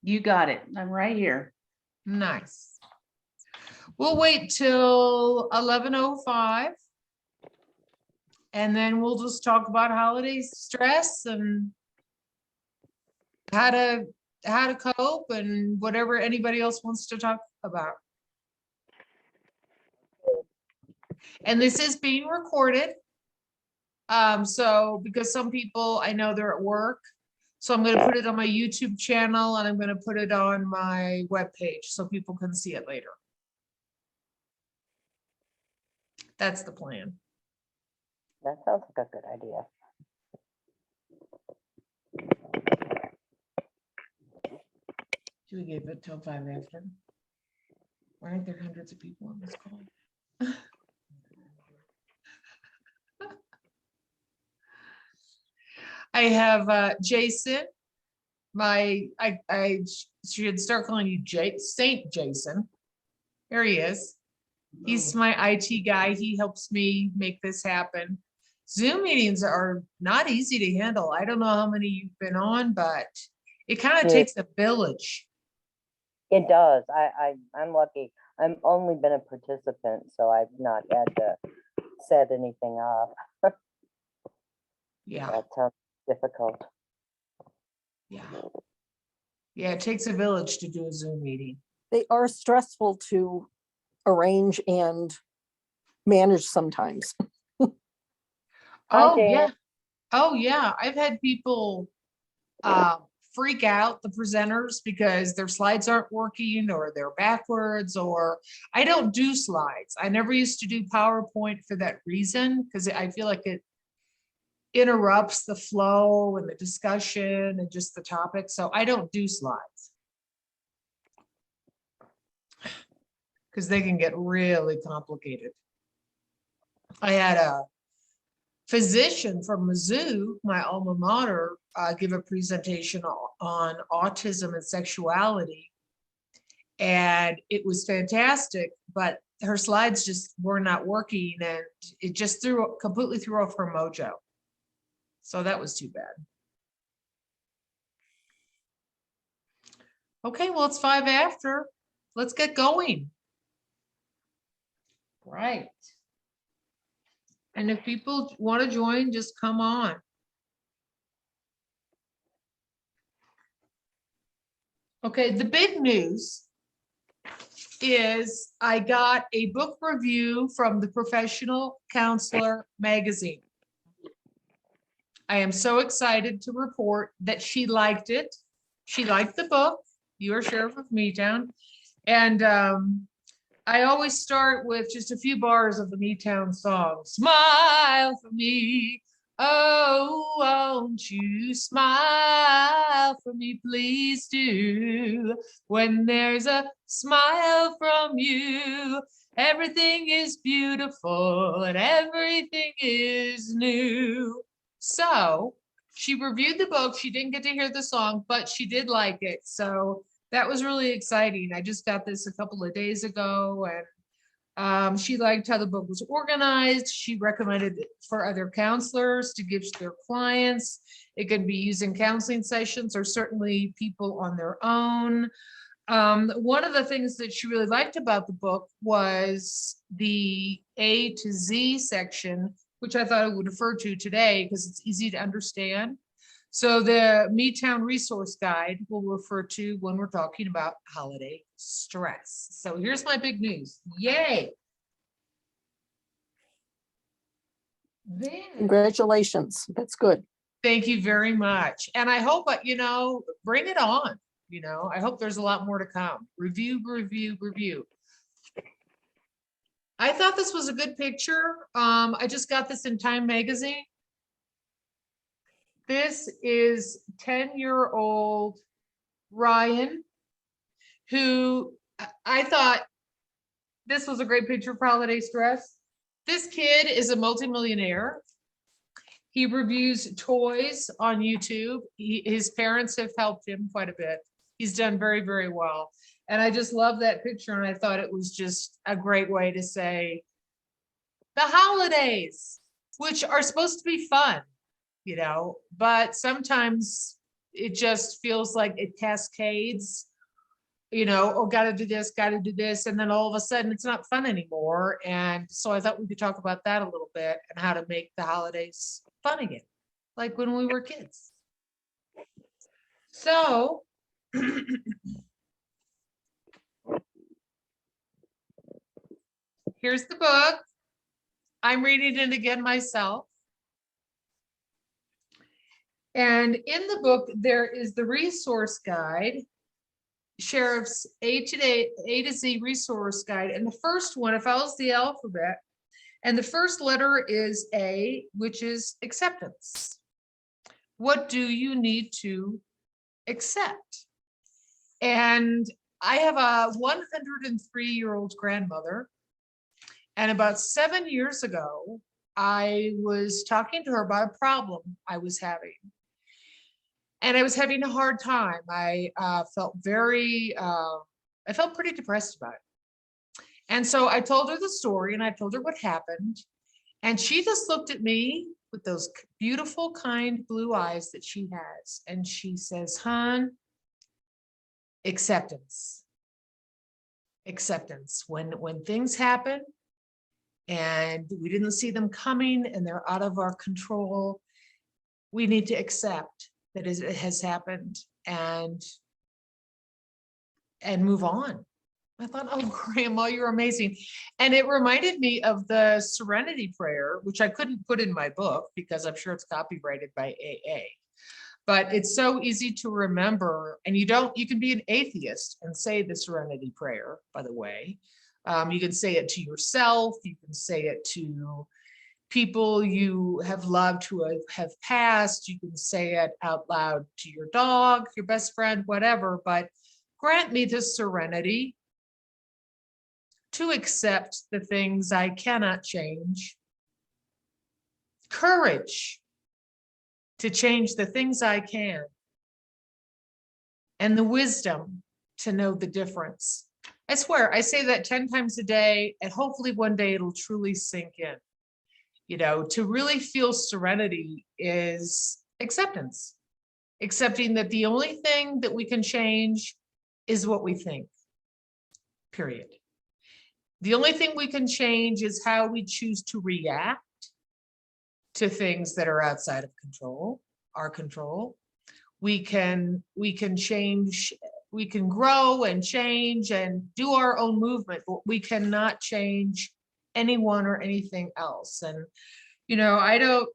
You got it. I'm right here. Nice. We'll wait till 11:05. And then we'll just talk about holiday stress and how to cope and whatever anybody else wants to talk about. And this is being recorded. So because some people, I know they're at work, so I'm going to put it on my YouTube channel and I'm going to put it on my webpage so people can see it later. That's the plan. That sounds like a good idea. Should we give it till 5 after? Why aren't there hundreds of people on this call? I have Jason, I should start calling you Saint Jason. Here he is. He's my IT guy. He helps me make this happen. Zoom meetings are not easy to handle. I don't know how many you've been on, but it kind of takes a village. It does. I'm lucky. I've only been a participant, so I've not had to set anything up. Yeah. That sounds difficult. Yeah. Yeah, it takes a village to do a Zoom meeting. They are stressful to arrange and manage sometimes. Oh, Jan. yeah. Oh, yeah. I've had people freak out, the presenters, because their slides aren't working or they're backwards, or I don't do slides. I never used to do PowerPoint for that reason, because I feel like it interrupts the flow and the discussion and just the topic. So I don't do slides because they can get really complicated. I had a physician from Mizzou, my alma mater, give a presentation on autism and sexuality. And it was fantastic, but her slides just were not working, and it just completely threw off her mojo. So that was too bad. Okay, well, it's 5 after. Let's get going. Right. And if people want to join, just come on. Okay, the big news is I got a book review from the Professional Counselor magazine. I am so excited to report that she liked it. She liked the book, Your Sheriff of Meatown. And I always start with just a few bars of the Meatown song. Smile for me. Oh, won't you smile for me, please do. When there's a smile from you, everything is beautiful and everything is new. So she reviewed the book. She didn't get to hear the song, but she did like it. So that was really exciting. I just got this a couple of days ago, and she liked how the book was organized. She recommended it for other counselors to give to their clients. It could be used in counseling sessions or certainly people on their own. One of the things that she really liked about the book was the A to Z section, which I thought I would refer to today because it's easy to understand. So the Meatown resource guide we'll refer to when we're talking about holiday stress. So here's my big news. Yay. Then, Congratulations. That's good. thank you very much. And I hope, bring it on. I hope there's a lot more to come. Review, review, review. I thought this was a good picture. I just got this in Time magazine. This is 10-year-old Ryan, who I thought this was a great picture for holiday stress. This kid is a multimillionaire. He reviews toys on YouTube. His parents have helped him quite a bit. He's done very, very well. And I just love that picture. And I thought it was just a great way to say the holidays, which are supposed to be fun, but sometimes it just feels like it cascades, you know, oh, gotta do this, and then all of a sudden it's not fun anymore. And so I thought we could talk about that a little bit and how to make the holidays fun again, like when we were kids. So here's the book. I'm reading it again myself. And in the book, there is the resource guide, Sheriff's A to Z resource guide. And the first one, it follows the alphabet. And the first letter is A, which is acceptance. What do you need to accept? And I have a 103-year-old grandmother. And about 7 years ago, I was talking to her about a problem I was having. And I was having a hard time. I felt pretty depressed about it. And so I told her the story and I told her what happened. And she just looked at me with those beautiful, kind blue eyes that she has. And she says, "Hon, acceptance. Acceptance. When things happen and we didn't see them coming and they're out of our control, we need to accept that it has happened and move on." I thought, oh, Grandma, you're amazing. And it reminded me of the Serenity Prayer, which I couldn't put in my book because I'm sure it's copyrighted by AA. But it's so easy to remember. And you can be an atheist and say the Serenity Prayer, by the way. You can say it to yourself. You can say it to people you have loved who have passed. You can say it out loud to your dog, your best friend, whatever. But grant me the serenity to accept the things I cannot change, courage to change the things I can, and the wisdom to know the difference. I swear, I say that 10 times a day, and hopefully one day it'll truly sink in. You know, to really feel serenity is acceptance, accepting that the only thing that we can change is what we think, period. The only thing we can change is how we choose to react to things that are outside of control, our control. We can change, we can grow and change and do our own movement, but we cannot change anyone or anything else. And, you know, I don't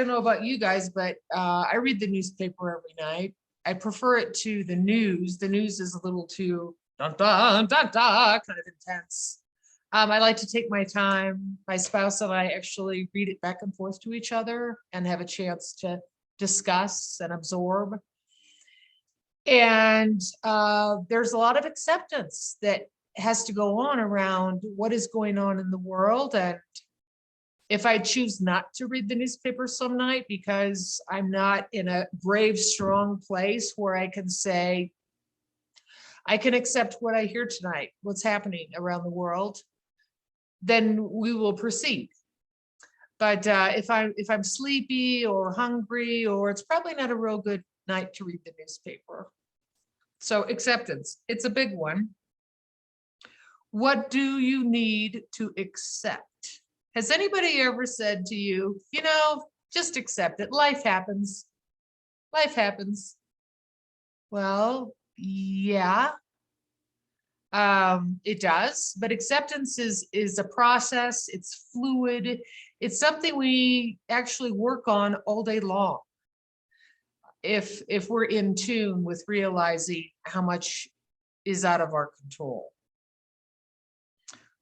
know about you guys, but I read the newspaper every night. I prefer it to the news. The news is a little too dun, dun, dun, dun, kind of intense. I like to take my time. My spouse and I actually read it back and forth to each other and have a chance to discuss and absorb. And there's a lot of acceptance that has to go on around what is going on in the world. And if I choose not to read the newspaper some night because I'm not in a brave, strong place where I can say, I can accept what I hear tonight, what's happening around the world, then we will proceed. But if I'm sleepy or hungry, or it's probably not a real good night to read the newspaper. So acceptance, it's a big one. What do you need to accept? Has anybody ever said to you, you know, just accept it. Life happens. Life happens. Well, yeah, it does. But acceptance is a process. It's fluid. It's something we actually work on all day long. If we're in tune with realizing how much is out of our control.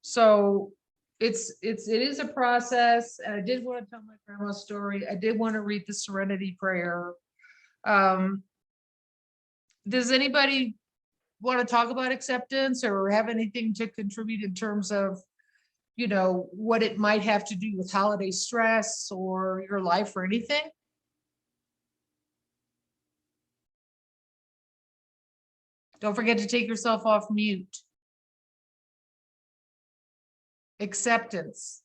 So it is a process. And I did want to tell my grandma's story. I did want to read the Serenity Prayer. Does anybody want to talk about acceptance or have anything to contribute in terms of, you know, what it might have to do with holiday stress or your life or anything? Don't forget to take yourself off mute. Acceptance.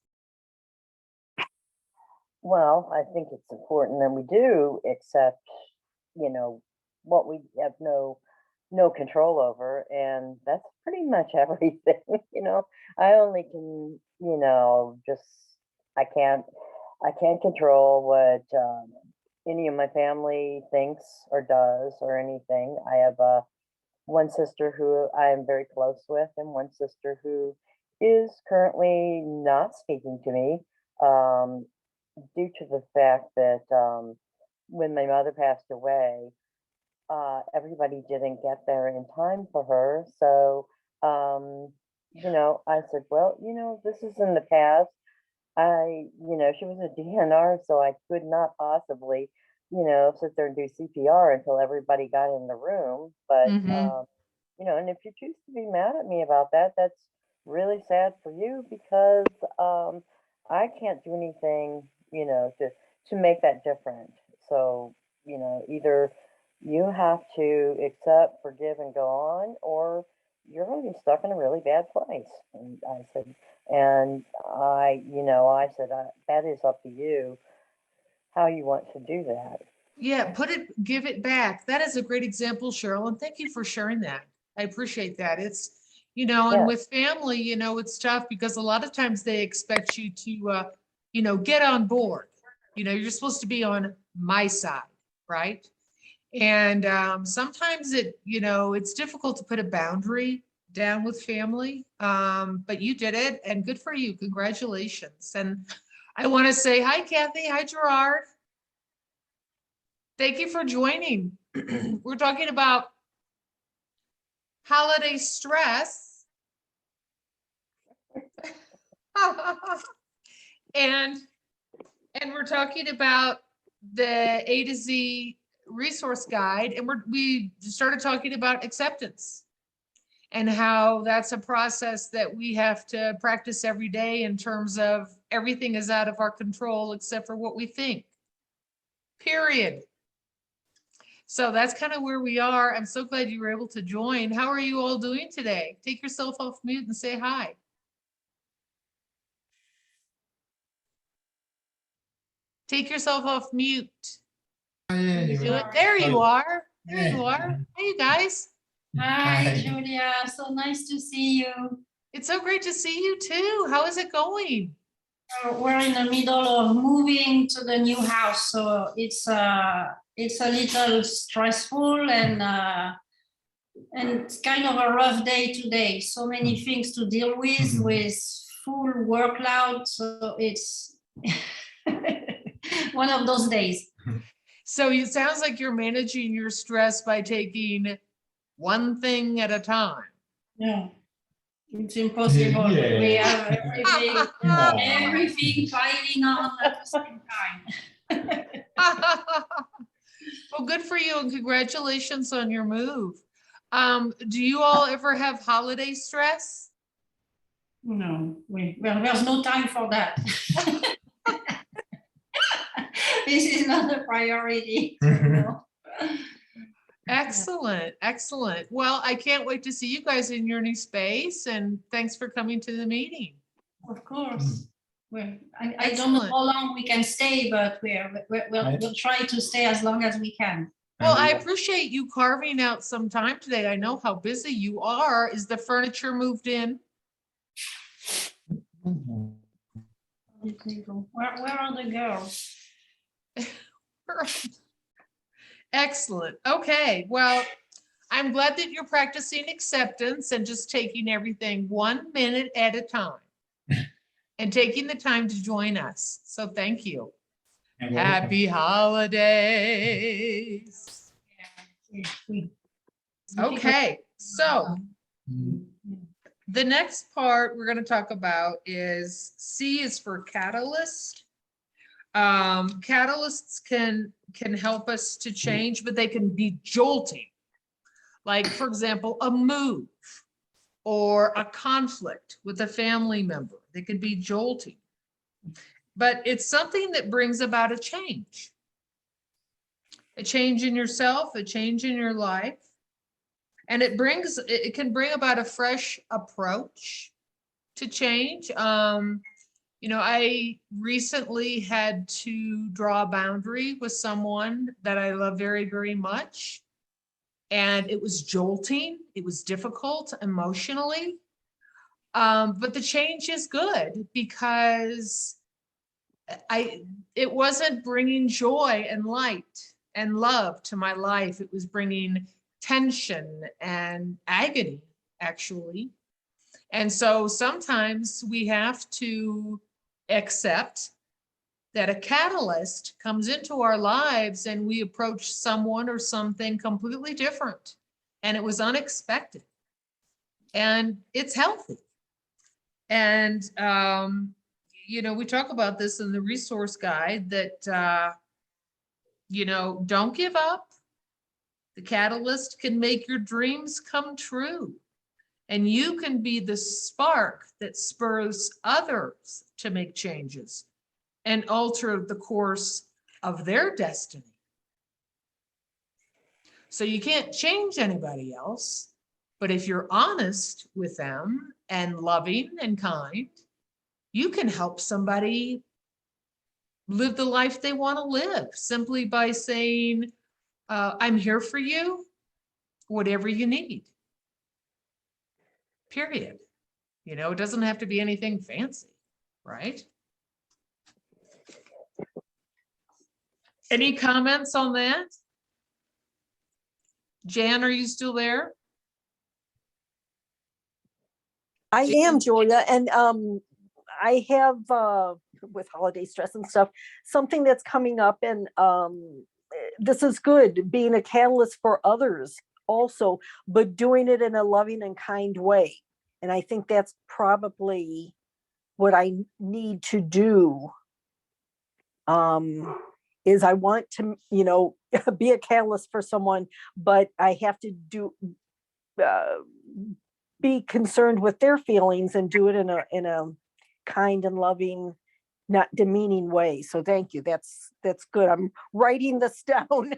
Well, I think it's important that we do accept what we have no control over, and that's pretty much everything. I only can, just I can't control what any of my family thinks or does or anything. I have one sister who I am very close with, and one sister who is currently not speaking to me, um, due to the fact that when my mother passed away, everybody didn't get there in time for her. So, I said, well, this is in the past. She was a DNR, so I could not possibly, sit there and do CPR until everybody got in the room. But, Mhm. and if you choose to be mad at me about that, that's really sad for you, because I can't do anything, to make that different. So, either you have to accept, forgive, and go on, or you're going to be stuck in a really bad place. And I said, that is up to you how you want to do that. Yeah, give it back. That is a great example, Cheryl, and thank you for sharing that. I appreciate that. It's, and Yeah. with family, it's tough because a lot of times they expect you to, get on board. You're supposed to be on my side, right? And sometimes it's difficult to put a boundary down with family, but you did it, and good for you. Congratulations. And I want to say hi, Kathy. Hi, Gerard. Thank you for joining. We're talking about holiday stress. and we're talking about the A to Z resource guide, and we started talking about acceptance and how that's a process that we have to practice every day in terms of everything is out of our control except for what we think. Period. So that's kind of where we are. I'm so glad you were able to join. How are you all doing today? Take yourself off mute and say hi. Take yourself off mute. Can you do it? There you are. There you are. Hey, you guys. Hi, Julia. So nice to see you. It's so great to see you too. How is it going? We're in the middle of moving to the new house, so it's a little stressful and it's kind of a rough day today. So many things to deal with full workload. So it's one of those days. So it sounds like you're managing your stress by taking one thing at a time. Yeah, it's impossible. Yeah. We have everything piling on at the same time. Well, good for you and congratulations on your move. Do you all ever have holiday stress? No, there's no time for that. This is not a priority. Excellent, excellent. Well, I can't wait to see you guys in your new space, and thanks for coming to the meeting. Of course. I don't know how long we can stay, but we'll try to stay as long as we can. Well, I appreciate you carving out some time today. I know how busy you are. Is the furniture moved in? Where are the girls? Excellent. Okay. Well, I'm glad that you're practicing acceptance and just taking everything 1 minute at a time and taking the time to join us. So thank you. Happy holidays. Okay. So the next part we're going to talk about is C is for catalyst. Catalysts can help us to change, but they can be jolting. Like, for example, a move or a conflict with a family member. They could be jolting. But it's something that brings about a change in yourself, a change in your life. And it can bring about a fresh approach to change. You know, I recently had to draw a boundary with someone that I love very, very much. And it was jolting. It was difficult emotionally. But the change is good because it wasn't bringing joy and light and love to my life. It was bringing tension and agony, actually. And so sometimes we have to accept that a catalyst comes into our lives and we approach someone or something completely different. And it was unexpected. And it's healthy. And, you know, we talk about this in the resource guide that, you know, don't give up. The catalyst can make your dreams come true. And you can be the spark that spurs others to make changes and alter the course of their destiny. So you can't change anybody else, but if you're honest with them and loving and kind, you can help somebody live the life they want to live simply by saying, I'm here for you, whatever you need. Period. You know, it doesn't have to be anything fancy, right? Any comments on that? Jan, are you still there? I am, Julia, and I have with holiday stress and stuff, something that's coming up, and this is good, being a catalyst for others also, but doing it in a loving and kind way. And I think that's probably what I need to do. Is I want to, you know, be a catalyst for someone, but I have to do be concerned with their feelings and do it in a kind and loving, not demeaning way. So thank you. That's good. I'm writing this down.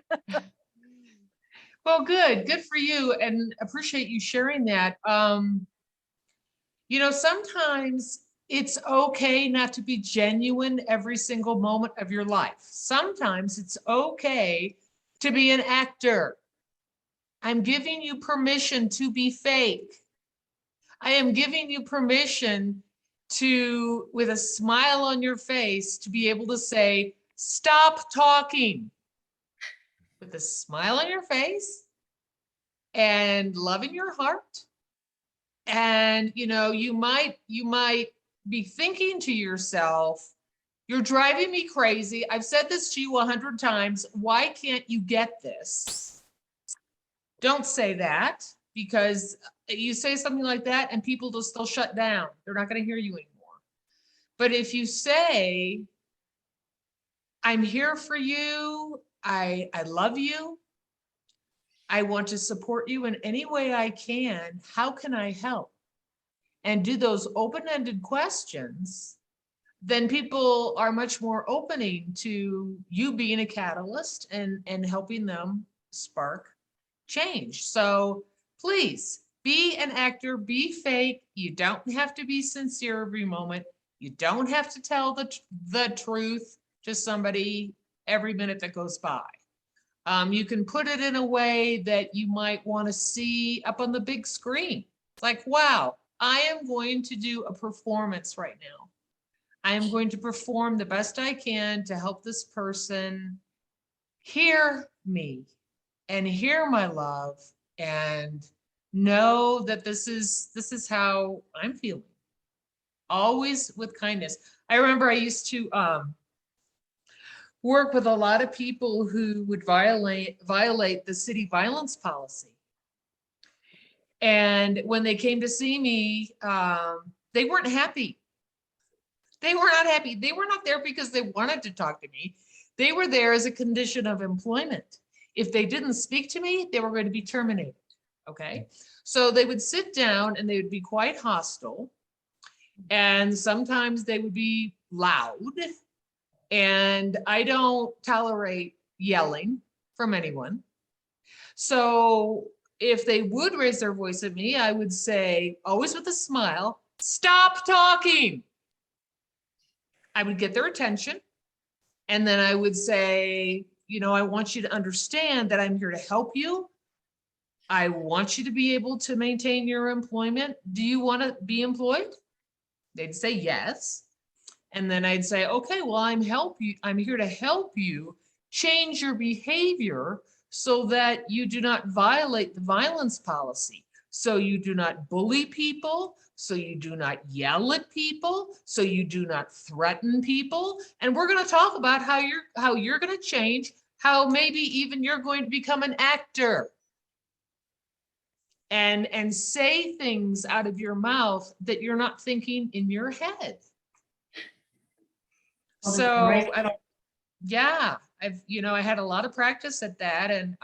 Well, good for you, and appreciate you sharing that. You know, sometimes it's okay not to be genuine every single moment of your life. Sometimes it's okay to be an actor. I'm giving you permission to be fake. I am giving you permission to, with a smile on your face, to be able to say, stop talking. With a smile on your face and love in your heart. And, you know, you might be thinking to yourself, you're driving me crazy. I've said this to you 100 times. Why can't you get this? Don't say that, because you say something like that and people just, they'll shut down. They're not going to hear you anymore. But if you say, I'm here for you, I love you, I want to support you in any way I can, how can I help? And do those open-ended questions, then people are much more opening to you being a catalyst and helping them spark change. So please be an actor, be fake. You don't have to be sincere every moment. You don't have to tell the truth to somebody every minute that goes by. You can put it in a way that you might want to see up on the big screen. It's like, wow, I am going to do a performance right now. I am going to perform the best I can to help this person hear me and hear my love and know that this is how I'm feeling. Always with kindness. I remember I used to work with a lot of people who would violate the city violence policy. And when they came to see me, they weren't happy. They were not happy. They were not there because they wanted to talk to me. They were there as a condition of employment. If they didn't speak to me, they were going to be terminated. Okay. So they would sit down and they would be quite hostile. And sometimes they would be loud. And I don't tolerate yelling from anyone. So if they would raise their voice at me, I would say, always with a smile, stop talking. I would get their attention. And then I would say, you know, I want you to understand that I'm here to help you. I want you to be able to maintain your employment. Do you want to be employed? They'd say yes. And then I'd say, okay, well, I'm here to help you change your behavior so that you do not violate the violence policy. So you do not bully people, so you do not yell at people, so you do not threaten people. And we're going to talk about how you're going to change, how maybe even you're going to become an actor. And say things out of your mouth that you're not thinking in your head. So, yeah, I had a lot of practice at that. And,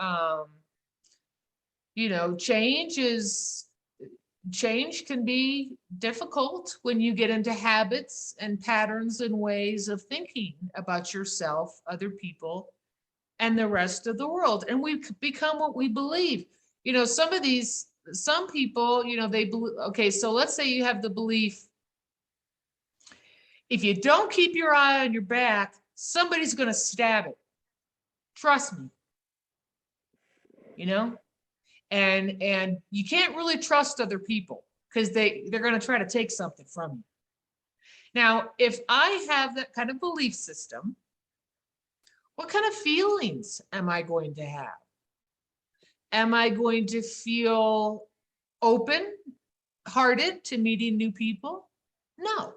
change can be difficult when you get into habits and patterns and ways of thinking about yourself, other people, and the rest of the world. And we become what we believe. Some people, they believe, okay, so let's say you have the belief, if you don't keep your eye on your back, somebody's going to stab it. Trust me. And you can't really trust other people because they're going to try to take something from you. Now, if I have that kind of belief system, what kind of feelings am I going to have? Am I going to feel open-hearted to meeting new people? No.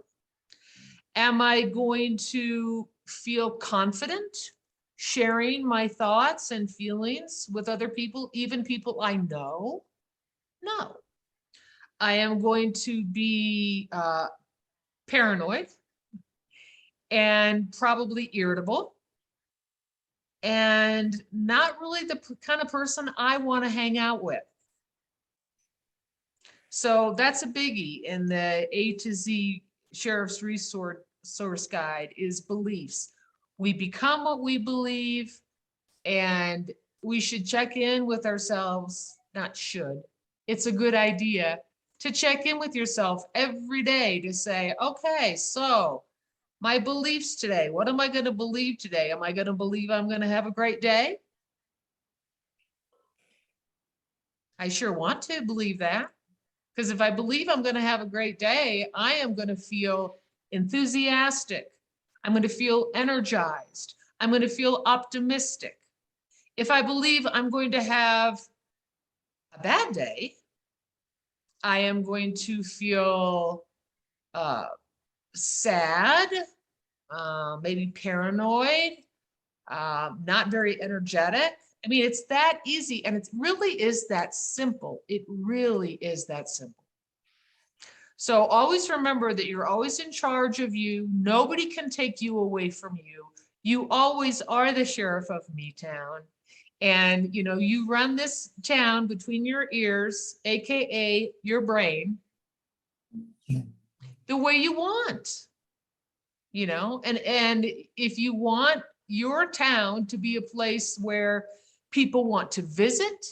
Am I going to feel confident sharing my thoughts and feelings with other people, even people I know? No. I am going to be paranoid and probably irritable and not really the kind of person I want to hang out with. So that's a biggie in the A to Z Sheriff's Resource Guide is beliefs. We become what we believe, and we should check in with ourselves, not should. It's a good idea to check in with yourself every day to say, okay, so my beliefs today, what am I going to believe today? Am I going to believe I'm going to have a great day? I sure want to believe that, because if I believe I'm going to have a great day, I am going to feel enthusiastic. I'm going to feel energized. I'm going to feel optimistic. If I believe I'm going to have a bad day, I am going to feel sad, maybe paranoid, not very energetic. I mean, it's that easy, and it really is that simple. It really is that simple. So always remember that you're always in charge of you. Nobody can take you away from you. You always are the sheriff of Me Town. And, you run this town between your ears, AKA your brain, the way you want, and if you want your town to be a place where people want to visit,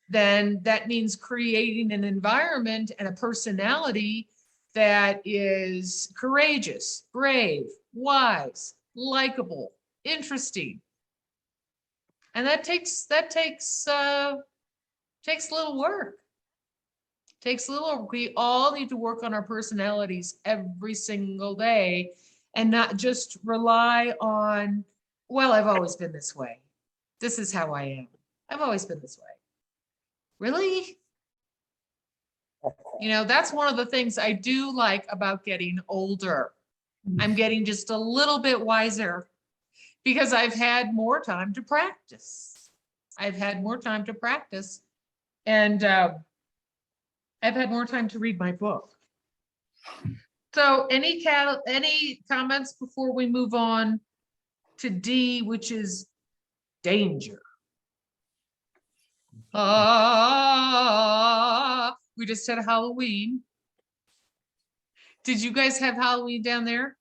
then that means creating an environment and a personality that is courageous, brave, wise, likable, interesting. And that takes little work. We all need to work on our personalities every single day and not just rely on, well, I've always been this way. This is how I am. I've always been this way. Really? That's one of the things I do like about getting older. I'm getting just a little bit wiser because I've had more time to practice. And I've had more time to read my book. So any comments before we move on to D, which is danger? We just had a Halloween. Did you guys have Halloween down there?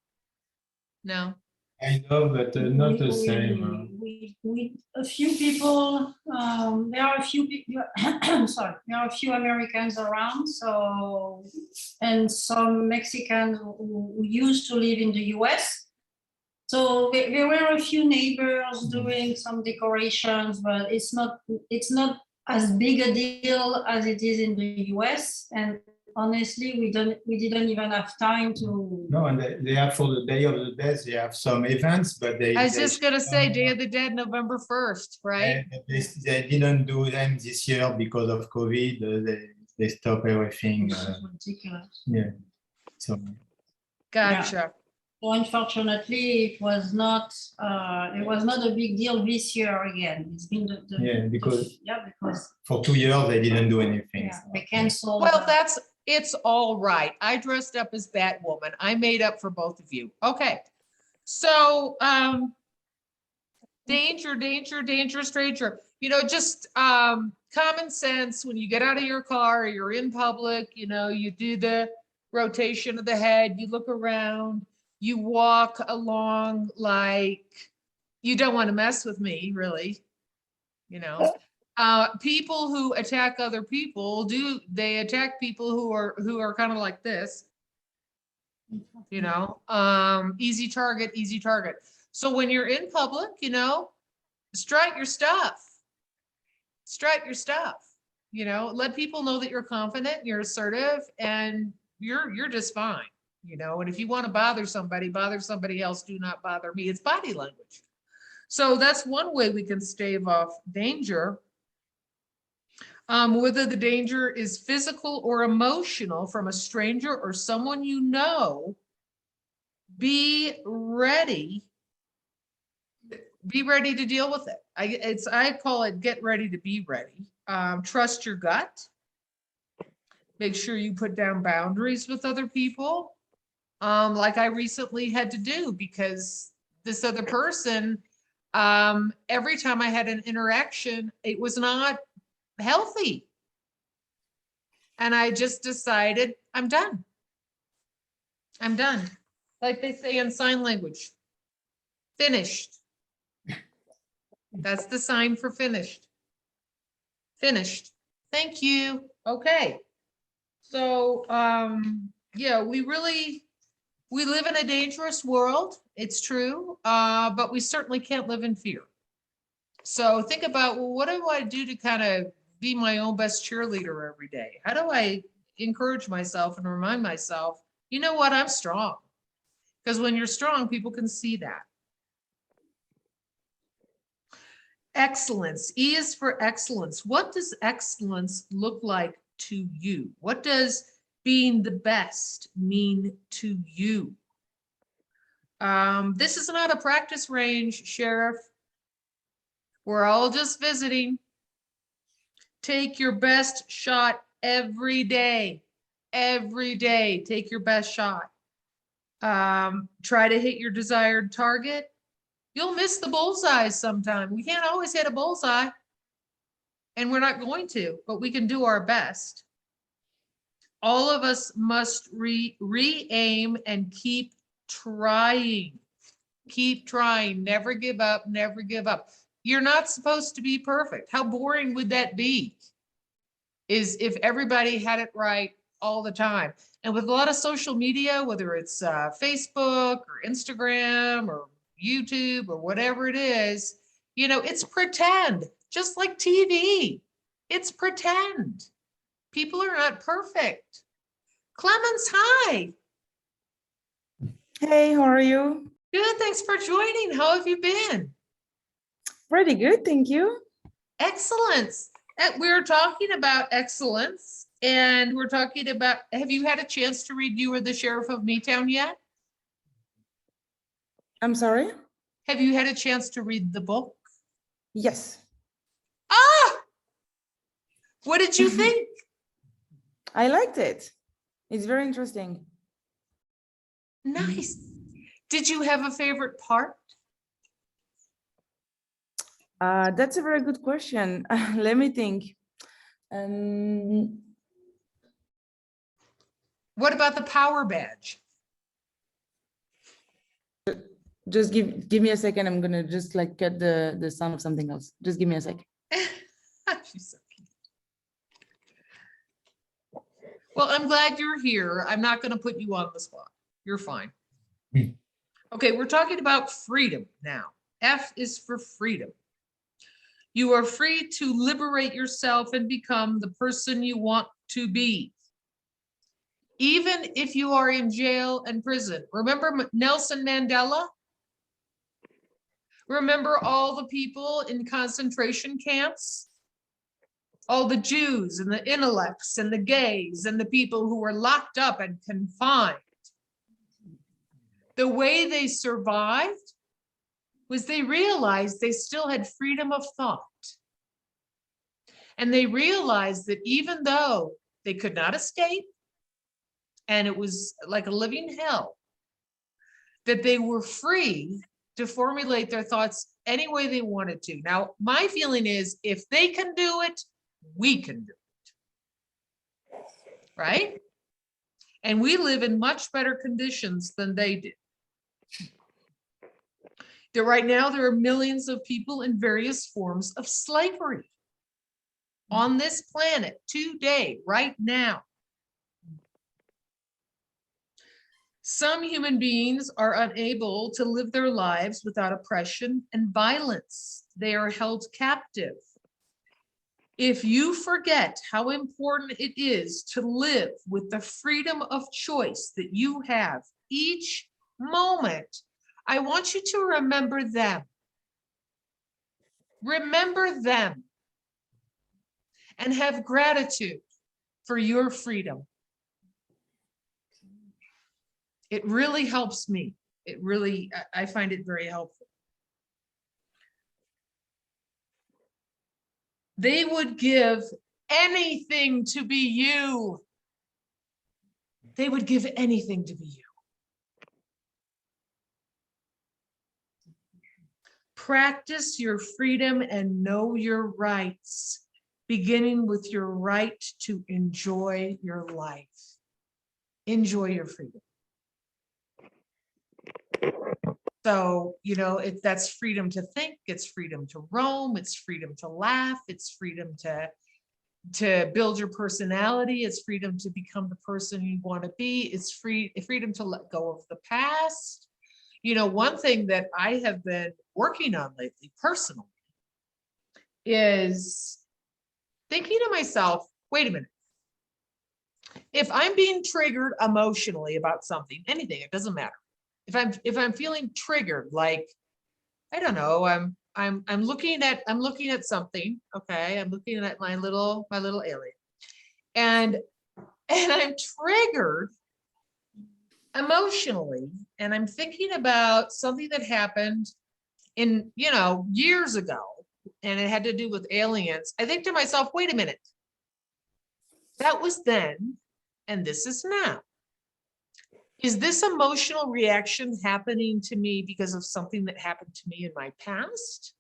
No. I know, but not the same. a few people, there are a few people, sorry, there are a few Americans around, so, and some Mexicans who used to live in the US. So there were a few neighbors doing some decorations, but it's not as big a deal as it is in the US. And honestly, we didn't even have time to. No, and they have for the Day of the Dead, they have some events, but they. I was they just gonna say don't- Day of the Dead, November 1st, right? They didn't do them this year because of COVID. They stopped everything. This is ridiculous. Yeah. So. Gotcha. So unfortunately, it was not a big deal this year again. It's been Yeah, because- because For 2 years, they didn't do anything. yeah, they canceled. Well, it's all right. I dressed up as Batwoman. I made up for both of you. Okay. So, danger, stranger. You know, just common sense when you get out of your car, or you're in public, you know, you do the rotation of the head, you look around, you walk along like you don't want to mess with me, really. You know, people who attack other people they attack people who are kind of like this, you know, easy target. So when you're in public, you know, strut your stuff, you know, let people know that you're confident, you're assertive, and you're just fine, you know. And if you want to bother somebody else, do not bother me. It's body language. So that's one way we can stave off danger. Whether the danger is physical or emotional from a stranger or someone you know, be ready to deal with it. I call it get ready to be ready. Trust your gut. Make sure you put down boundaries with other people. Like I recently had to do, because this other person, every time I had an interaction, it was not healthy. And I just decided I'm done. Like they say in sign language, finished. That's the sign for finished. Thank you. Okay. So, yeah, we live in a dangerous world. It's true. But we certainly can't live in fear. So think about, well, what do I do to kind of be my own best cheerleader every day? How do I encourage myself and remind myself, you know what, I'm strong? Because when you're strong, people can see that. Excellence. E is for excellence. What does excellence look like to you? What does being the best mean to you? This is not a practice range, Sheriff. We're all just visiting. Take your best shot every day. Every day, take your best shot. Try to hit your desired target. You'll miss the bullseye sometime. We can't always hit a bullseye. And we're not going to, but we can do our best. All of us must re-aim and keep trying. Keep trying. Never give up. Never give up. You're not supposed to be perfect. How boring would that be? Is if everybody had it right all the time. And with a lot of social media, whether it's Facebook or Instagram or YouTube or whatever it is, you know, it's pretend, just like TV. It's pretend. People are not perfect. Clemens, hi. Hey, how are you? Good, thanks for joining. How have you been? Pretty good, thank you. Excellence. We're talking about excellence, and we're talking about, have you had a chance to read You Are the Sheriff of Meatown yet? I'm sorry? Have you had a chance to read the book? Yes, Ah! What did you think? I liked it. It's very interesting. Nice. Did you have a favorite part? That's a very good question. Let me think. What about the power badge? Just give me a second. I'm gonna just like cut the sound of something else. Just give me a second. She's so cute. Well, I'm glad you're here. I'm not going to put you on the spot. You're fine. Hmm. Okay, we're talking about freedom now. F is for freedom. You are free to liberate yourself and become the person you want to be, even if you are in jail and prison. Remember Nelson Mandela? Remember all the people in concentration camps? All the Jews and the intellects and the gays and the people who were locked up and confined. The way they survived was they realized they still had freedom of thought. And they realized that even though they could not escape, and it was like a living hell, that they were free to formulate their thoughts any way they wanted to. Now, my feeling is if they can do it, we can do it. Right? And we live in much better conditions than they did. That right now there are millions of people in various forms of slavery on this planet today, right now. Some human beings are unable to live their lives without oppression and violence. They are held captive. If you forget how important it is to live with the freedom of choice that you have each moment, I want you to remember them. Remember them and have gratitude for your freedom. It really helps me. It really, I find it very helpful. They would give anything to be you. They would give anything to be you. Practice your freedom and know your rights, beginning with your right to enjoy your life. Enjoy your freedom. So, you know, that's freedom to think, it's freedom to roam, it's freedom to laugh, it's freedom to build your personality, it's freedom to become the person you want to be, it's freedom to let go of the past. You know, one thing that I have been working on lately personally is thinking to myself, wait a minute. If I'm being triggered emotionally about something, anything, it doesn't matter. If I'm feeling triggered, like, I don't know, I'm looking at something, okay, I'm looking at my little alien, and I'm triggered emotionally, and I'm thinking about something that happened in, you know, years ago, and it had to do with aliens. I think to myself, wait a minute, that was then, and this is now. Is this emotional reaction happening to me because of something that happened to me in my past?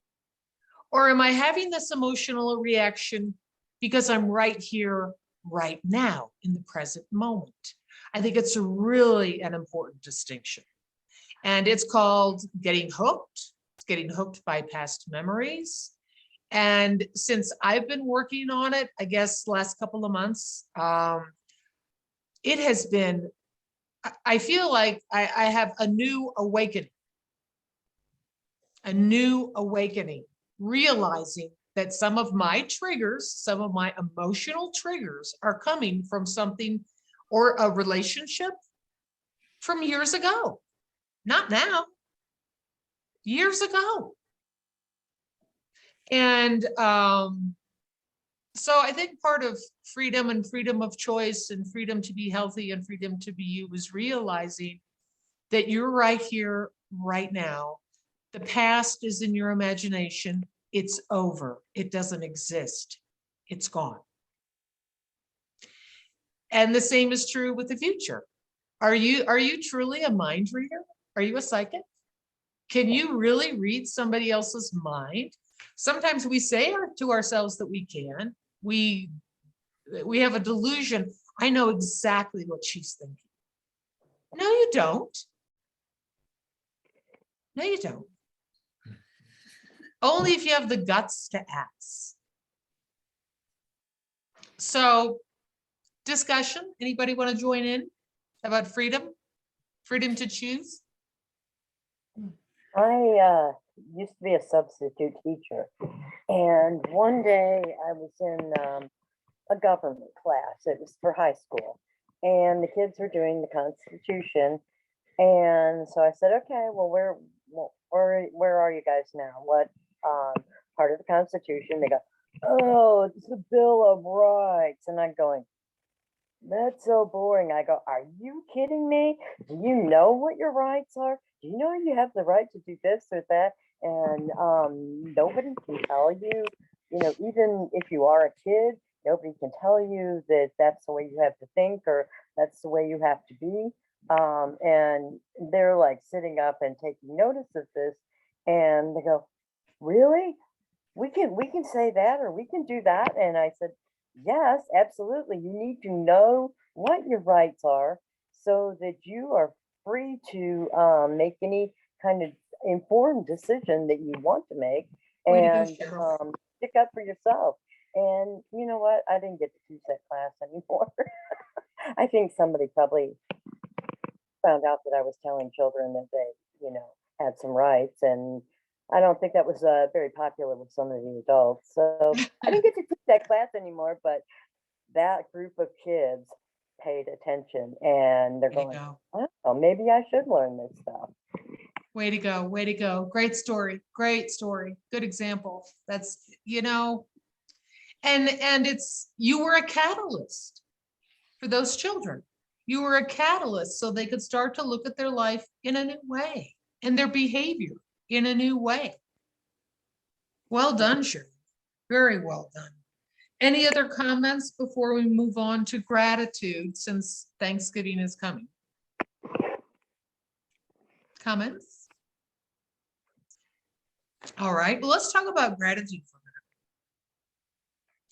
Or am I having this emotional reaction because I'm right here, right now, in the present moment? I think it's really an important distinction. And it's called getting hooked. It's getting hooked by past memories. And since I've been working on it, I guess last couple of months, it has been, I feel like I have a new awakening, realizing that some of my triggers, some of my emotional triggers are coming from something or a relationship from years ago, not now, years ago. And so I think part of freedom and freedom of choice and freedom to be healthy and freedom to be you is realizing that you're right here, right now. The past is in your imagination. It's over. It doesn't exist. It's gone. And the same is true with the future. Are you truly a mind reader? Are you a psychic? Can you really read somebody else's mind? Sometimes we say to ourselves that we can. We have a delusion. I know exactly what she's thinking. No, you don't. No, you don't. Only if you have the guts to ask. So, discussion, anybody want to join in about freedom? Freedom to choose? I used to be a substitute teacher, and one day I was in a government class. It was for high school, and the kids were doing the Constitution. And so I said, okay, well, where are you guys now? What part of the Constitution? They go, oh, it's the Bill of Rights. And I'm going, that's so boring. I go, are you kidding me? Do you know what your rights are? Do you know you have the right to do this or that? And nobody can tell you, even if you are a kid, nobody can tell you that that's the way you have to think or that's the way you have to be. And they're like sitting up and taking notice of this, and they go, really? We can say that or we can do that. And I said, yes, absolutely. You need to know what your rights are so that you are free to make any kind of informed decision that you want to make Way to go, and Cheryl. stick up for yourself. And you know what? I didn't get to teach that class anymore. I think somebody probably found out that I was telling children that they, had some rights, and I don't think that was very popular with some of the adults. So I didn't get to teach that class anymore, but that group of kids paid attention, and they're Way to going, go. oh, maybe I should learn this stuff. Way to go. Way to go. Great story. Great story. Good example. That's, and it's, you were a catalyst for those children. You were a catalyst so they could start to look at their life in a new way and their behavior in a new way. Well done, Shirley. Very well done. Any other comments before we move on to gratitude since Thanksgiving is coming? Comments? All right, well, let's talk about gratitude for a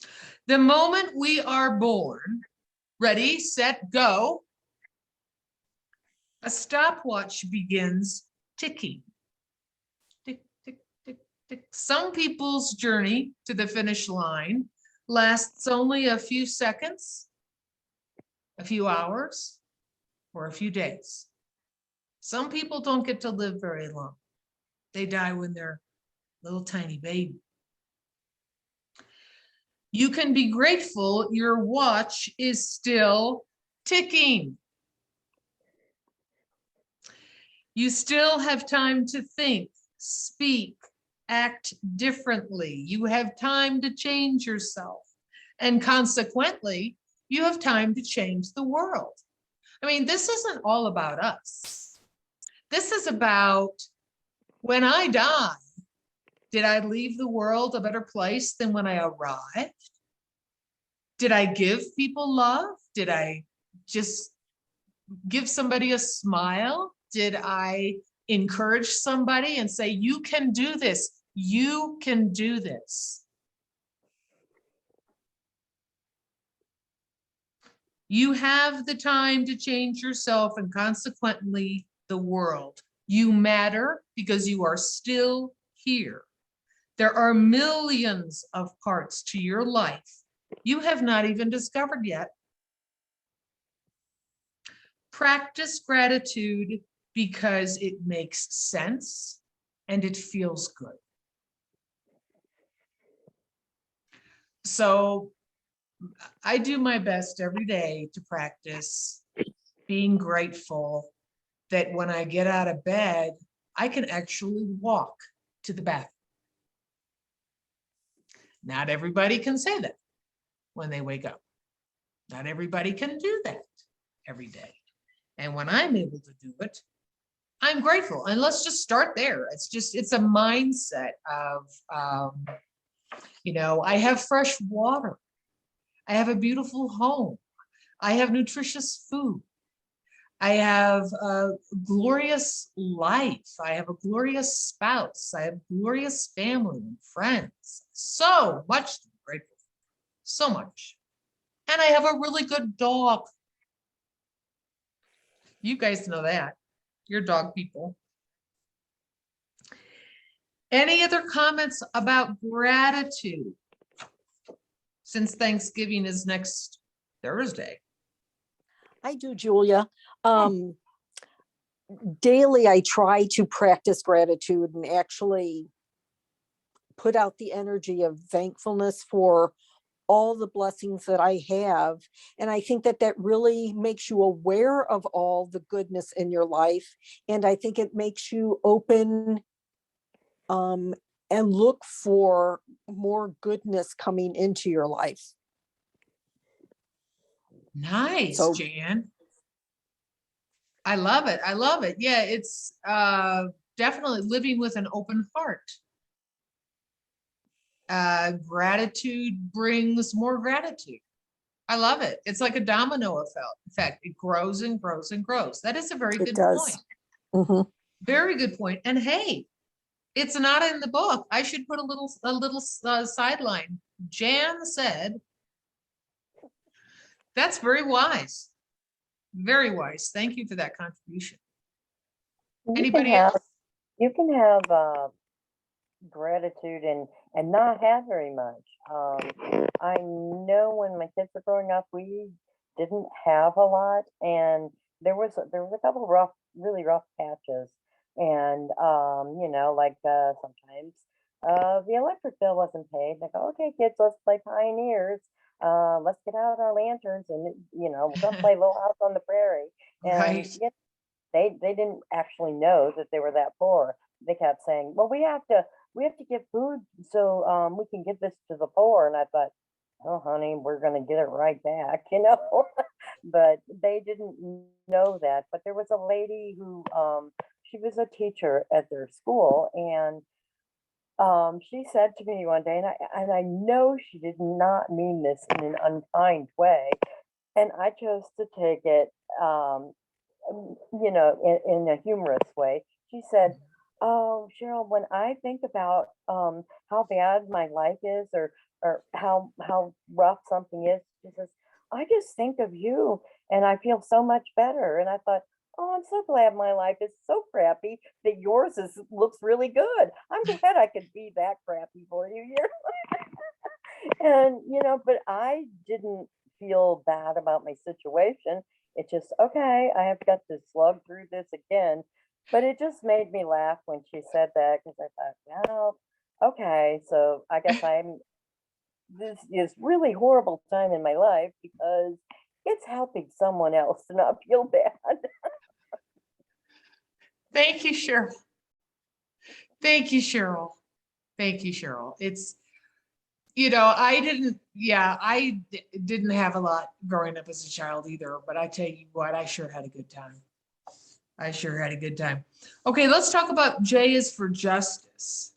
minute. The moment we are born, ready, set, go, a stopwatch begins ticking. Tick, tick, tick, tick. Some people's journey to the finish line lasts only a few seconds, a few hours, or a few days. Some people don't get to live very long. They die when they're little tiny baby. You can be grateful your watch is still ticking. You still have time to think, speak, act differently. You have time to change yourself. And consequently, you have time to change the world. I mean, this isn't all about us. This is about when I die, did I leave the world a better place than when I arrived? Did I give people love? Did I just give somebody a smile? Did I encourage somebody and say, you can do this, you can do this? You have the time to change yourself and consequently the world. You matter because you are still here. There are millions of parts to your life you have not even discovered yet. Practice gratitude because it makes sense and it feels good. So I do my best every day to practice being grateful that when I get out of bed, I can actually walk to the bathroom. Not everybody can say that when they wake up. Not everybody can do that every day. And when I'm able to do it, I'm grateful. And let's just start there. It's a mindset of, I have fresh water. I have a beautiful home. I have nutritious food. I have a glorious life. I have a glorious spouse. I have glorious family and friends. So much to be grateful for. So much. And I have a really good dog. You guys know that. You're dog people. Any other comments about gratitude? Since Thanksgiving is next Thursday. I do, Julia. Daily, I try to practice gratitude and actually put out the energy of thankfulness for all the blessings that I have. And I think that that really makes you aware of all the goodness in your life. And I think it makes you open and look for more goodness coming into your life. Nice, So- Jan. I love it. I love it. Yeah, it's definitely living with an open heart. Gratitude brings more gratitude. I love it. It's like a domino effect. It grows and grows and grows. That is a very It good does. point. Mhm. Very good point. And hey, it's not in the book. I should put a little sideline. Jan said, that's very wise. Very wise. Thank you for that contribution. Anybody else? You can have gratitude and not have very much. I know when my kids were growing up, we didn't have a lot, and there was a couple really rough patches, and you know, like sometimes the electric bill wasn't paid. Like, okay, kids, let's play pioneers. Let's get out our lanterns and you know, we're gonna play Little House on the Prairie. And Right. yet they didn't actually know that they were that poor. They kept saying, well, we have to get food so we can give this to the poor. And I thought, oh honey, we're gonna get it right back, you know. But they didn't know that. But there was a lady who she was a teacher at their school, and she said to me one day, and I know she did not mean this in an unkind way, and I chose to take it you know, in a humorous way. She said, oh, Cheryl, when I think about how bad my life is, or how rough something is, she says, I just think of you and I feel so much better. And I thought, oh, I'm so glad my life is so crappy that yours looks really good. I'm glad I could be that crappy for you. And you know, but I didn't feel bad about my situation. It's just, okay, I have got to slug through this again. But it just made me laugh when she said that, because I thought, well, okay, so I guess this is really horrible time in my life because it's helping someone else to not feel bad. Thank you, Cheryl. Thank you, Cheryl. Thank you, Cheryl. It's, you know, I didn't have a lot growing up as a child either, but I tell you what, I sure had a good time. I sure had a good time. Okay, let's talk about J is for Justice.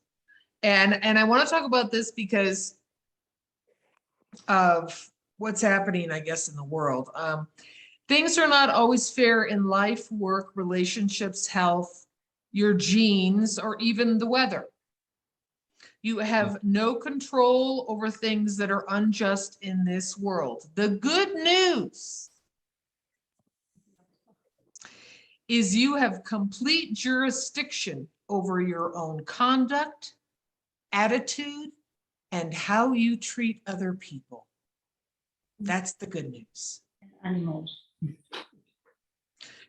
And I want to talk about this because of what's happening, I guess, in the world. Things are not always fair in life, work, relationships, health, your genes, or even the weather. You have no control over things that are unjust in this world. The good news is you have complete jurisdiction over your own conduct, attitude, and how you treat other people. That's the good news. Animals.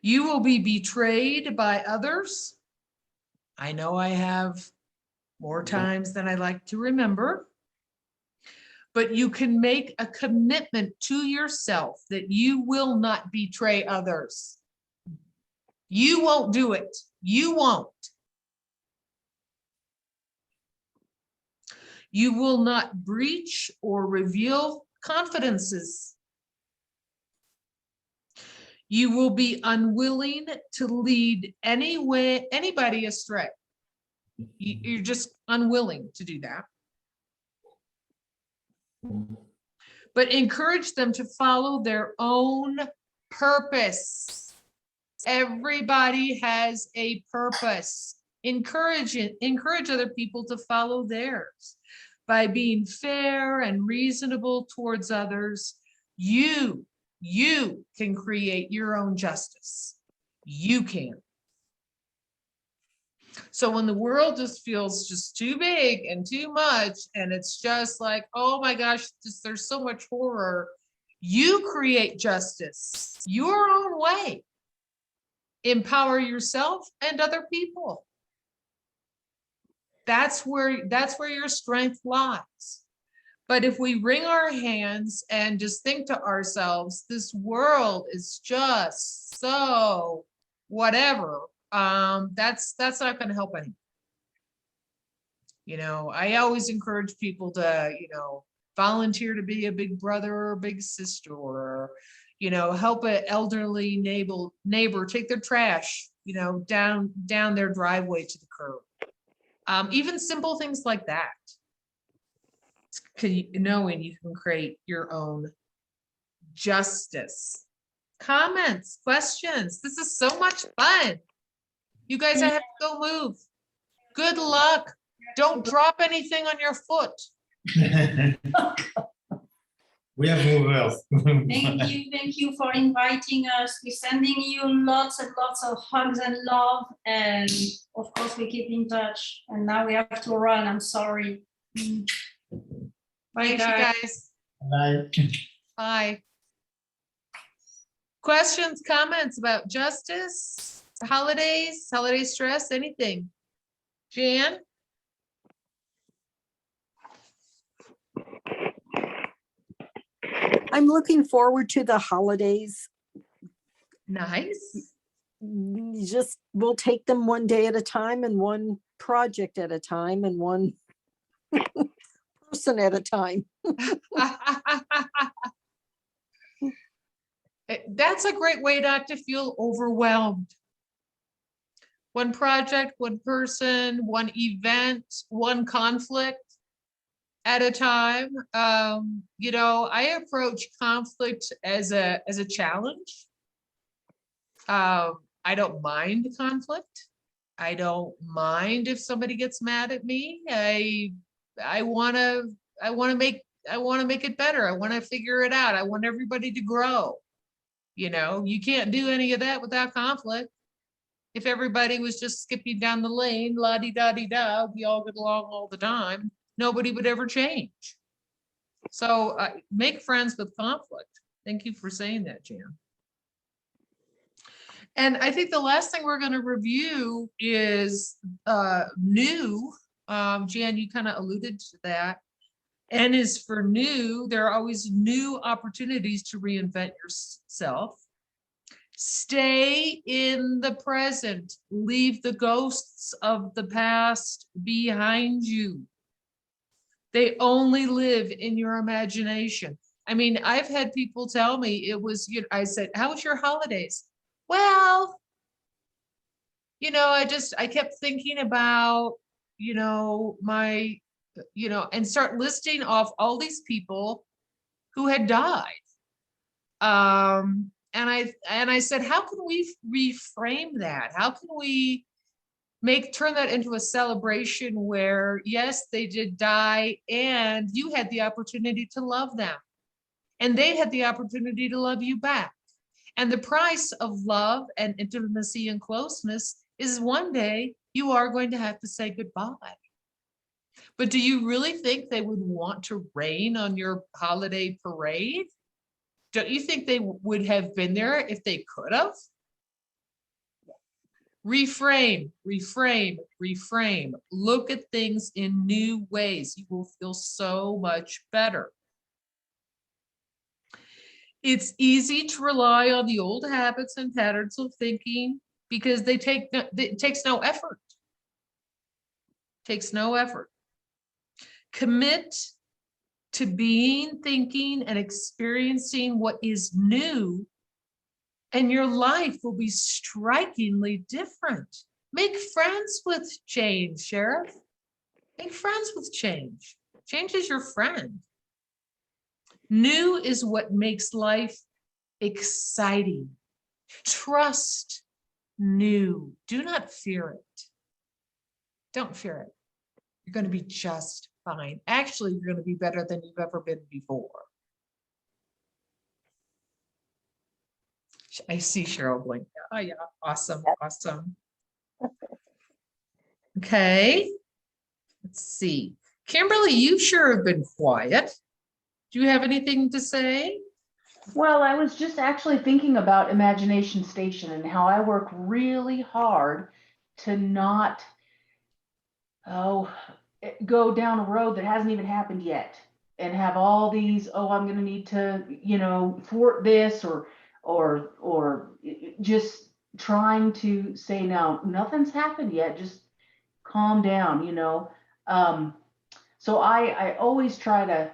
You will be betrayed by others. I know I have more times than I like to remember. But you can make a commitment to yourself that you will not betray others. You won't do it. You won't. You will not breach or reveal confidences. You will be unwilling to lead anybody astray. You're just unwilling to do that. But encourage them to follow their own purpose. Everybody has a purpose. Encourage other people to follow theirs. By being fair and reasonable towards others, you can create your own justice. You can. So when the world just feels just too big and too much, and it's just like, oh my gosh, there's so much horror, you create justice your own way. Empower yourself and other people. That's where your strength lies. But if we wring our hands and just think to ourselves, this world is just so whatever, that's not going to help anyone. You know, I always encourage people to, you know, volunteer to be a big brother or a big sister, or, you know, help an elderly neighbor take their trash, you know, down their driveway to the curb. Even simple things like that. Knowing you can create your own justice. Comments, questions. This is so much fun. You guys, I have to go move. Good luck. Don't drop anything on your foot. We have movers. Thank you for inviting us. We're sending you lots and lots of hugs and love, and of course we keep in touch. And now we have to run. I'm sorry. Bye, Thanks, you guys. guys. Bye. Bye. Questions, comments about justice, holidays, holiday stress, anything? Jan? I'm looking forward to the holidays. Nice. Just, we'll take them one day at a time and one project at a time and one person at a time. That's a great way not to feel overwhelmed. One project, one person, one event, one conflict at a time. You know, I approach conflict as a challenge. I don't mind conflict. I don't mind if somebody gets mad at me. I want to make it better. I want to figure it out. I want everybody to grow. You know, you can't do any of that without conflict. If everybody was just skipping down the lane, la-di-da-di-da, we all get along all the time, nobody would ever change. So make friends with conflict. Thank you for saying that, Jan. And I think the last thing we're going to review is new. Jan, you kind of alluded to that. N is for new. There are always new opportunities to reinvent yourself. Stay in the present. Leave the ghosts of the past behind you. They only live in your imagination. I mean, I've had people tell me it was, you know, I said, how was your holidays? Well, you know, I kept thinking about, you know, my, you know, and start listing off all these people who had died. And I said, how can we reframe that? How can we turn that into a celebration where, yes, they did die and you had the opportunity to love them and they had the opportunity to love you back. And the price of love and intimacy and closeness is one day you are going to have to say goodbye. But do you really think they would want to rain on your holiday parade? Don't you think they would have been there if they could have? Reframe, reframe, reframe. Look at things in new ways. You will feel so much better. It's easy to rely on the old habits and patterns of thinking because it takes no effort. Takes no effort. Commit to being, thinking, and experiencing what is new, and your life will be strikingly different. Make friends with change, Sheriff. Make friends with change. Change is your friend. New is what makes life exciting. Trust new. Do not fear it. Don't fear it. You're going to be just fine. Actually, you're going to be better than you've ever been before. I see Cheryl blink. Oh yeah, awesome, awesome. Okay. Let's see. Kimberly, you sure have been quiet. Do you have anything to say? Well, I was just actually thinking about Imagination Station and how I work really hard to not, go down a road that hasn't even happened yet and have all these, I'm gonna need to, thwart this or just trying to say, no, nothing's happened yet, just calm down. So I always try to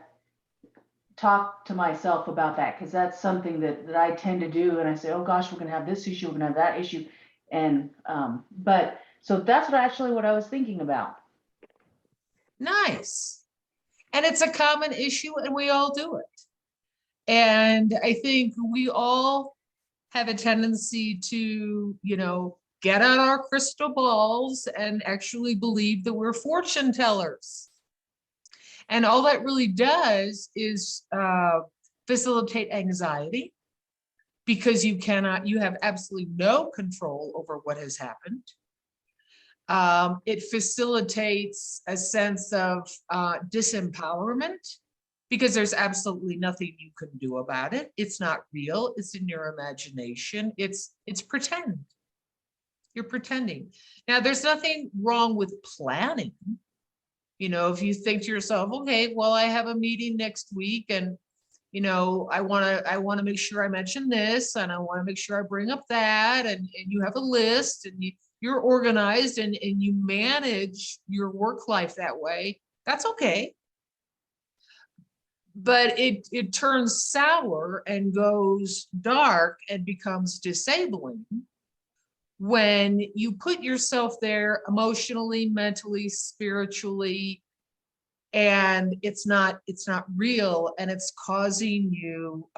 talk to myself about that because that's something that I tend to do. And I say, oh gosh, we're gonna have this issue, we're gonna have that issue. And but so that's what I was thinking about. Nice. And it's a common issue and we all do it. And I think we all have a tendency to, get out our crystal balls and actually believe that we're fortune tellers. And all that really does is facilitate anxiety because you have absolutely no control over what has happened. It facilitates a sense of disempowerment because there's absolutely nothing you can do about it. It's not real. It's in your imagination. It's pretend. You're pretending. Now, there's nothing wrong with planning. If you think to yourself, okay, well, I have a meeting next week and, I want to make sure I mention this and I want to make sure I bring up that. And you have a list and you're organized and you manage your work life that way. That's okay. But it turns sour and goes dark and becomes disabling when you put yourself there emotionally, mentally, spiritually, and it's not real, and it's causing you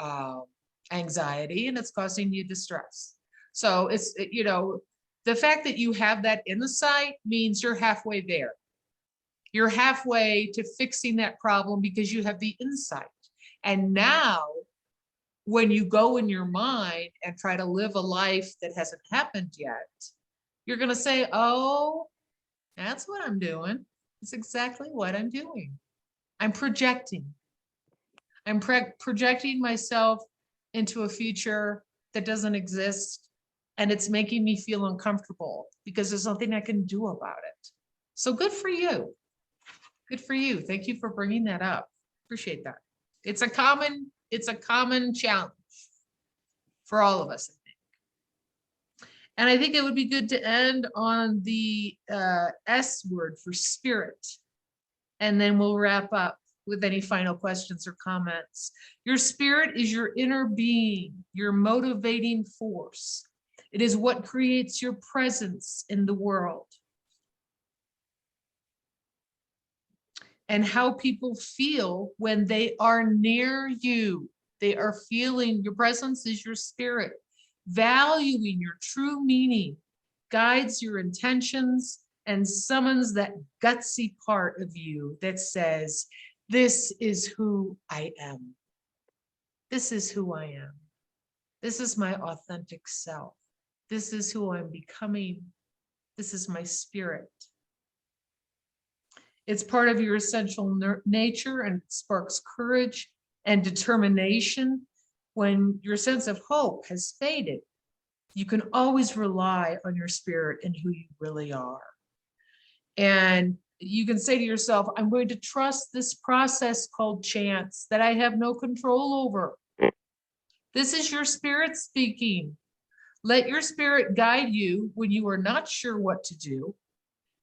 anxiety and it's causing you distress. So it's, the fact that you have that insight means you're halfway there. You're halfway to fixing that problem because you have the insight. And now when you go in your mind and try to live a life that hasn't happened yet, you're going to say, oh, that's what I'm doing. It's exactly what I'm doing. I'm projecting. I'm projecting myself into a future that doesn't exist. And it's making me feel uncomfortable because there's nothing I can do about it. So good for you. Good for you. Thank you for bringing that up. Appreciate that. It's a common challenge for all of us, I think. And I think it would be good to end on the S word for spirit. And then we'll wrap up with any final questions or comments. Your spirit is your inner being, your motivating force. It is what creates your presence in the world. And how people feel when they are near you. They are feeling your presence is your spirit. Valuing your true meaning guides your intentions and summons that gutsy part of you that says, this is who I am. This is who I am. This is my authentic self. This is who I'm becoming. This is my spirit. It's part of your essential nature and sparks courage and determination. When your sense of hope has faded, you can always rely on your spirit and who you really are. And you can say to yourself, I'm going to trust this process called chance that I have no control over. This is your spirit speaking. Let your spirit guide you when you are not sure what to do.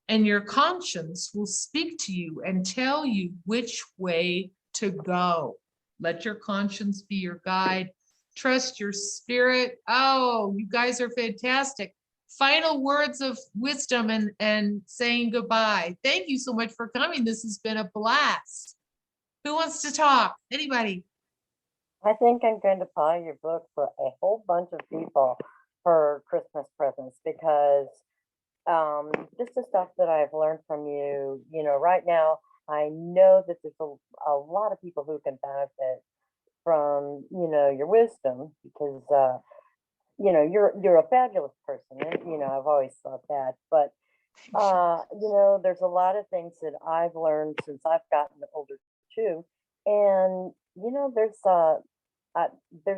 And your conscience will speak to you and tell you which way to go. Let your conscience be your guide. Trust your spirit. Oh, you guys are fantastic. Final words of wisdom and saying goodbye. Thank you so much for coming. This has been a blast. Who wants to talk? Anybody? I think I'm going to buy your book for a whole bunch of people for Christmas presents because just the stuff that I've learned from you, right now, I know that there's a lot of people who can benefit from, your wisdom because, you're a fabulous person. And, I've always thought that. But, There's a lot of things that I've learned since I've gotten older too. And, there's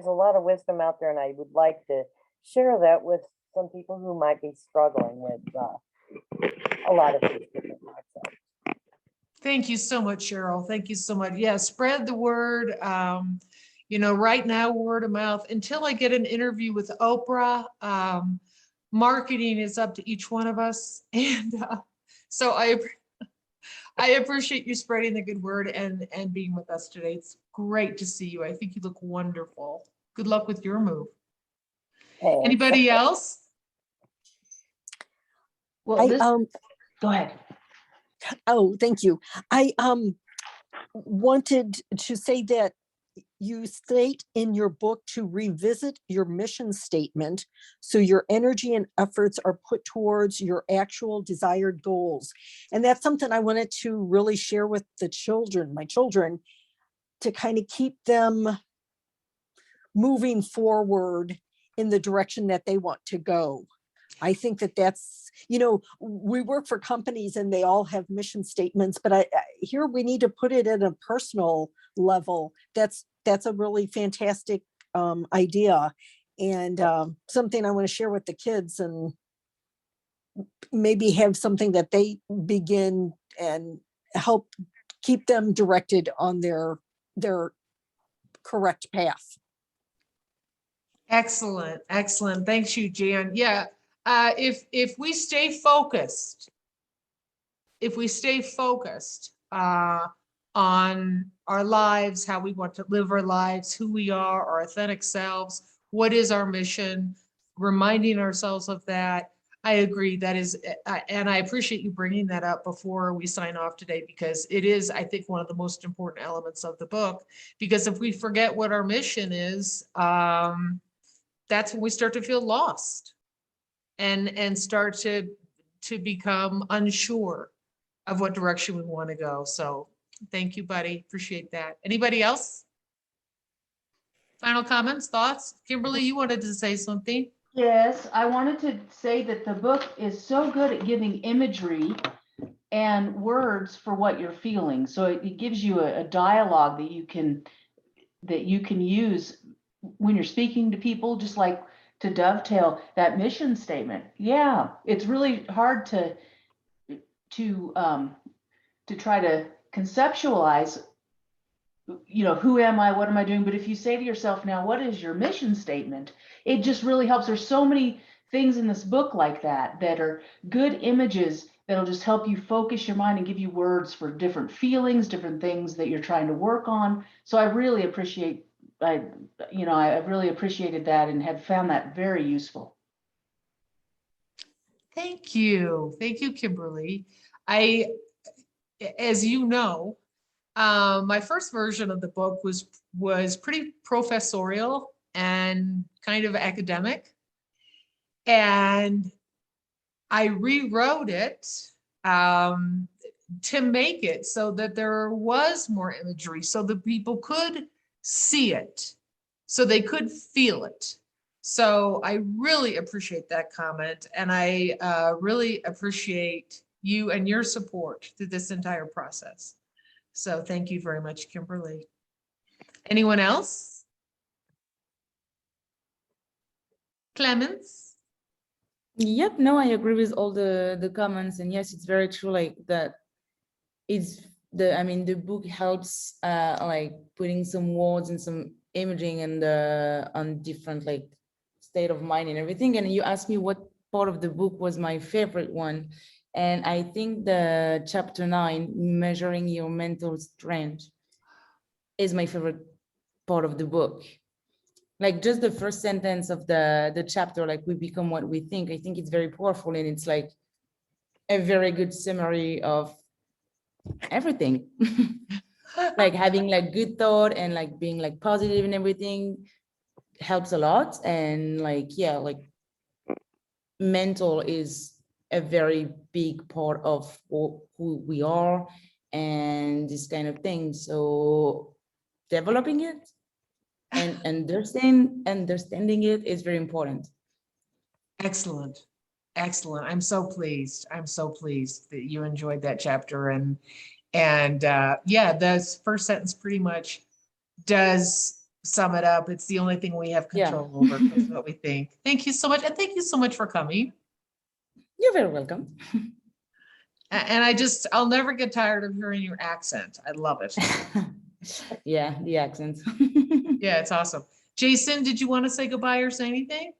a lot of wisdom out there, and I would like to share that with some people who might be struggling with a lot of these different concepts. Thank you so much, Cheryl. Thank you so much. Yeah, spread the word. Right now, word of mouth, until I get an interview with Oprah, marketing is up to each one of us. And so I appreciate you spreading the good word and being with us today. It's great to see you. I think you look wonderful. Good luck with your move. Thanks. Anybody else? Well, go ahead. Oh, thank you. I wanted to say that you state in your book to revisit your mission statement so your energy and efforts are put towards your actual desired goals. And that's something I wanted to really share with my children, to kind of keep them moving forward in the direction that they want to go. I think that's, we work for companies and they all have mission statements, but here we need to put it at a personal level. That's a really fantastic idea, and something I want to share with the kids, and maybe have something that they begin and help keep them directed on their correct path. Excellent, excellent. Thanks you, Jan. Yeah, if we stay focused, on our lives, how we want to live our lives, who we are, our authentic selves, what is our mission, reminding ourselves of that. I agree, that is, and I appreciate you bringing that up before we sign off today, because it is, I think, one of the most important elements of the book. Because if we forget what our mission is, that's when we start to feel lost and start to become unsure of what direction we want to go. So thank you, buddy. Appreciate that. Anybody else? Final comments, thoughts? Kimberly, you wanted to say something? Yes, I wanted to say that the book is so good at giving imagery and words for what you're feeling. So it gives you a dialogue that you can use when you're speaking to people, just like to dovetail that mission statement. Yeah, it's really hard to try to conceptualize, who am I, what am I doing? But if you say to yourself, now, what is your mission statement? It just really helps. There's so many things in this book like that are good images that'll just help you focus your mind and give you words for different feelings, different things that you're trying to work on. So I really appreciate, I really appreciated that and have found that very useful. Thank you. Thank you, Kimberly. As you know, my first version of the book was pretty professorial and kind of academic. And I rewrote it to make it so that there was more imagery, so that people could see it, so they could feel it. So I really appreciate that comment, and I really appreciate you and your support through this entire process. So thank you very much, Kimberly. Anyone else? Clemens? Yep, no, I agree with all the comments, and yes, it's very true, like that. The book helps like putting some words and some imaging and on different like state of mind and everything. And you asked me what part of the book was my favorite one, and I think the chapter 9, measuring your mental strength, is my favorite part of the book. Like just the first sentence of the chapter, like we become what we think. I think it's very powerful, and it's like a very good summary of everything. Like having like good thought and like being like positive and everything helps a lot. And like, yeah, like mental is a very big part of who we are and this kind of thing. So developing it and understanding it is very important. Excellent. Excellent. I'm so pleased. I'm so pleased that you enjoyed that chapter and yeah, the first sentence pretty much does sum it up. It's the only thing we have Yeah. control over. Is what we think. Thank you so much. And thank you so much for coming. You're very welcome. And I'll never get tired of hearing your accent. I love it. Yeah, the accent. Yeah, it's awesome. Jason, did you want to say goodbye or say anything?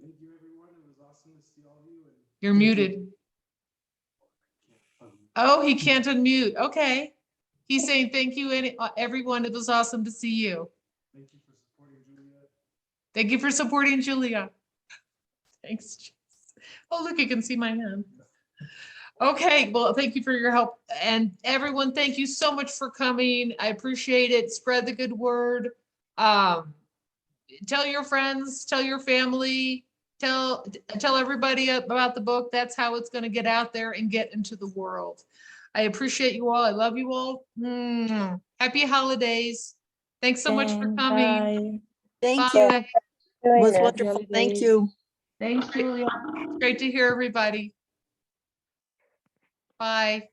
Thank you, everyone. It was awesome to see all of you. You're muted. Oh, he can't unmute. Okay. He's saying thank you, everyone. It was awesome to see you. Thank you for supporting Julia. Thank you for supporting Julia. Thanks. Jason. Oh, look, you can see my hand. Okay, well, thank you for your help. And everyone, thank you so much for coming. I appreciate it. Spread the good word. Tell your friends, tell your family, tell everybody about the book. That's how it's going to get out there and get into the world. I appreciate you all. I love you all. Happy holidays. Thanks so much for coming. Bye. Thank you. Bye. It Doing was this. wonderful. Thank holidays. you. Thanks, Julia. Great to hear everybody. Bye.